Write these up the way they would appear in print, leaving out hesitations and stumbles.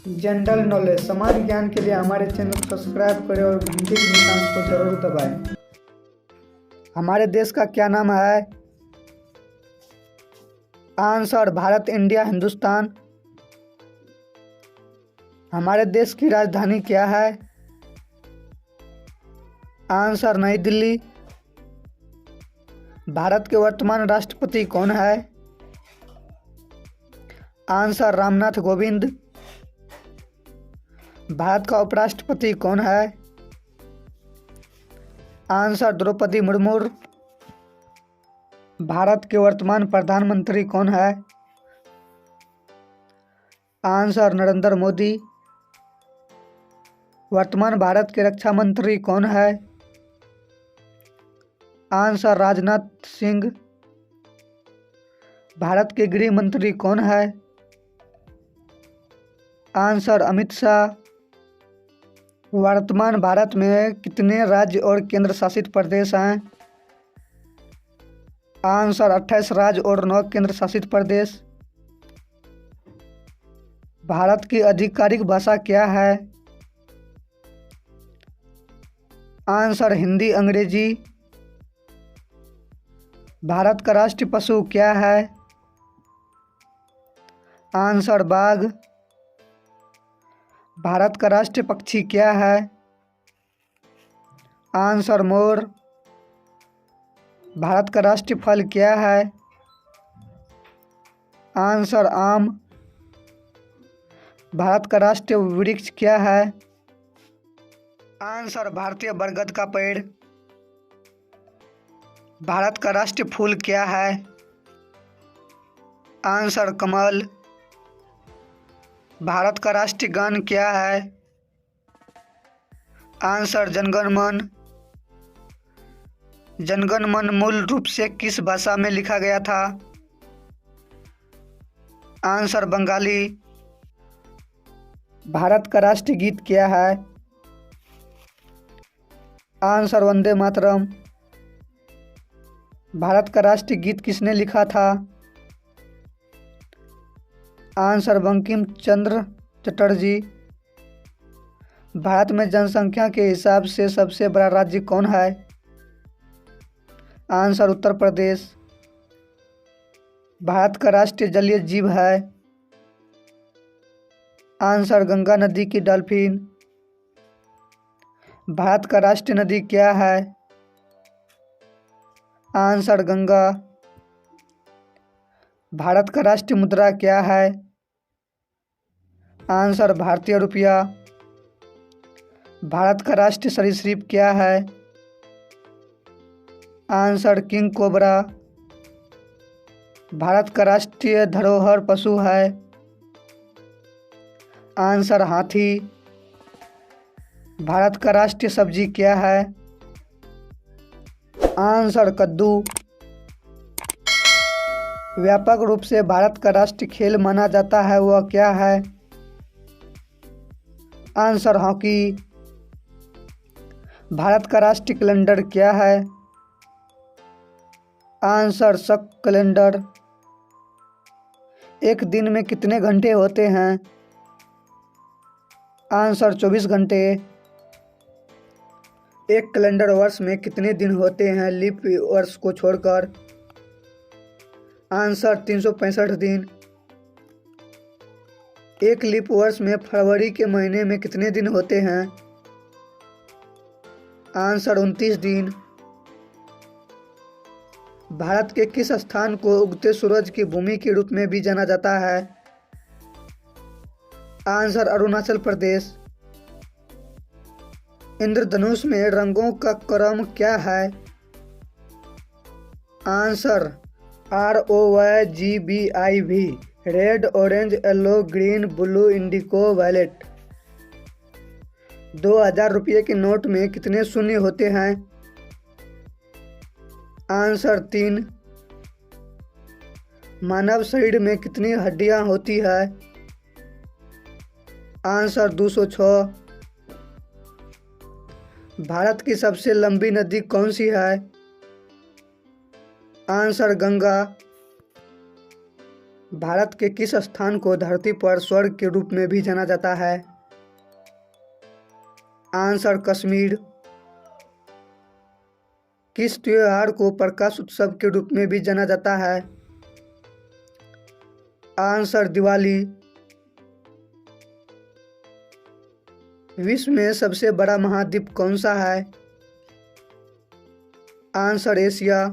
General knowledge सामान्य ज्ञान के लिए हमारे चैनल को सब्सक्राइब करें और घंटे के निशान को जरूर दबाएं। हमारे देश का क्या नाम है? Answer Bharat, India, Hindustan. हमारे देश की राजधानी क्या है? आंसर नई दिल्ली। भारत के वर्तमान राष्ट्रपति कौन है? आंसर रामनाथ कोविंद। भारत का उपराष्ट्रपति कौन है? आंसर द्रौपदी मुर्मू। भारत के वर्तमान प्रधानमंत्री कौन है? आंसर नरेंद्र मोदी। वर्तमान भारत के रक्षा मंत्री कौन है? आंसर राजनाथ सिंह। भारत के गृह मंत्री कौन है? आंसर अमित शाह। वर्तमान भारत में कितने राज्य और केंद्र शासित प्रदेश हैं? आंसर 28 राज्य और 9 केंद्र शासित प्रदेश। भारत की आधिकारिक भाषा क्या है? आंसर हिंदी, अंग्रेजी। भारत का राष्ट्रीय पशु क्या है? आंसर बाघ। भारत का राष्ट्रीय पक्षी क्या है? Answer more. भारत का राष्ट्रीय फल क्या है? आंसर आम। भारत का राष्ट्रीय वृक्ष क्या है? आंसर भारतीय बरगद का पेड़। भारत का राष्ट्रीय फूल क्या है? आंसर कमल। भारत का राष्ट्रीय गान क्या है? आंसर जनगण मन। जनगण मन मूल रूप से किस भाषा में लिखा गया था? आंसर बंगाली। भारत का राष्ट्रीय गीत क्या है? आंसर वंदे मातरम। भारत का राष्ट्रीय गीत किसने लिखा था? आंसर बंकिम चंद्र चटर्जी। भारत में जनसंख्या के हिसाब से सबसे बड़ा राज्य कौन है? आंसर उत्तर प्रदेश। भारत का राष्ट्रीय जलीय जीव है? आंसर गंगा नदी की डॉल्फिन। भारत का राष्ट्रीय नदी क्या है? आंसर गंगा। भारत का राष्ट्रीय मुद्रा क्या है? आंसर भारतीय रुपया। भारत का राष्ट्रीय सरीसृप क्या है? Answer king cobra. भारत का राष्ट्रीय धरोहर पशु है? आंसर हाथी। भारत का राष्ट्रीय सब्जी क्या है? आंसर कद्दू। व्यापक रूप से भारत का राष्ट्रीय खेल माना जाता है वह क्या है? Answer hockey. भारत का राष्ट्रीय कैलेंडर क्या है? आंसर शक कैलेंडर। एक दिन में कितने घंटे होते हैं? आंसर 24 घंटे। एक कैलेंडर वर्ष में कितने दिन होते हैं लीप वर्ष को छोड़कर? आंसर 365 दिन। एक लीप वर्ष में फरवरी के महीने में कितने दिन होते हैं? आंसर 29 दिन। भारत के किस स्थान को उगते सूरज की भूमि के रूप में भी जाना जाता है? आंसर अरुणाचल प्रदेश। इंद्रधनुष में रंगों का क्रम क्या है? Answer ROYGBIV। Red, orange, yellow, green, blue, indigo, violet. 2000 रुपये के नोट में कितने शून्य होते हैं? आंसर 3। मानव शरीर में कितनी हड्डियां होती है? आंसर 206। भारत की सबसे लंबी नदी कौन सी है? आंसर गंगा। भारत के किस स्थान को धरती पर स्वर्ग के रूप में भी जाना जाता है? आंसर कश्मीर। किस त्योहार को प्रकाश उत्सव के रूप में भी जाना जाता है? आंसर दिवाली। विश्व में सबसे बड़ा महाद्वीप कौन सा है? Answer Asia.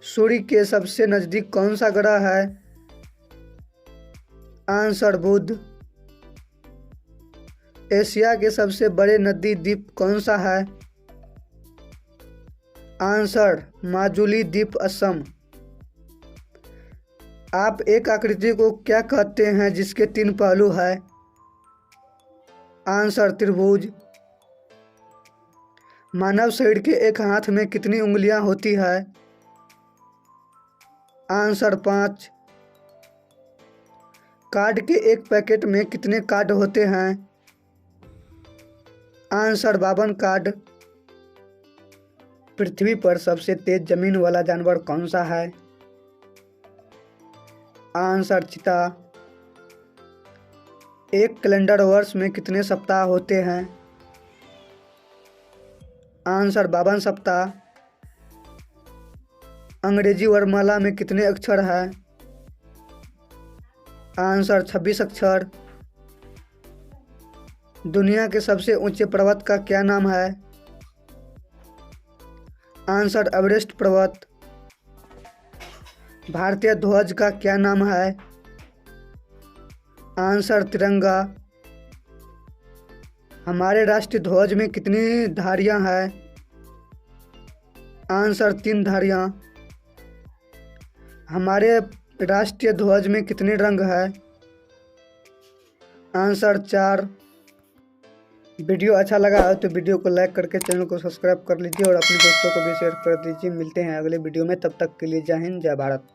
सूर्य के सबसे नजदीक कौन सा ग्रह है? आंसर बुध। एशिया के सबसे बड़े नदी द्वीप कौन सा है? आंसर माजुली द्वीप असम। आप एक आकृति को क्या कहते हैं जिसके 3 पहलू हैं? आंसर त्रिभुज। मानव शरीर के एक हाथ में कितनी उंगलियां होती है? आंसर 5। कार्ड के एक पैकेट में कितने कार्ड होते हैं? Answer 52 card. पृथ्वी पर सबसे तेज जमीन वाला जानवर कौन सा है? आंसर चीता। एक कैलेंडर वर्ष में कितने सप्ताह होते हैं? आंसर 52 सप्ताह। अंग्रेजी वर्णमाला में कितने अक्षर हैं? आंसर 26 अक्षर। दुनिया के सबसे ऊंचे पर्वत का क्या नाम है? आंसर एवरेस्ट पर्वत। भारतीय ध्वज का क्या नाम है? आंसर तिरंगा। हमारे राष्ट्रीय ध्वज में कितनी धारियां हैं? आंसर 3 धारियां। हमारे राष्ट्रीय ध्वज में कितने रंग हैं? आंसर 4। वीडियो अच्छा लगा हो तो वीडियो को लाइक करके चैनल को सब्सक्राइब कर लीजिए और अपने दोस्तों को भी शेयर कर दीजिए। मिलते हैं अगले वीडियो में, तब तक के लिए जय हिंद जय भारत।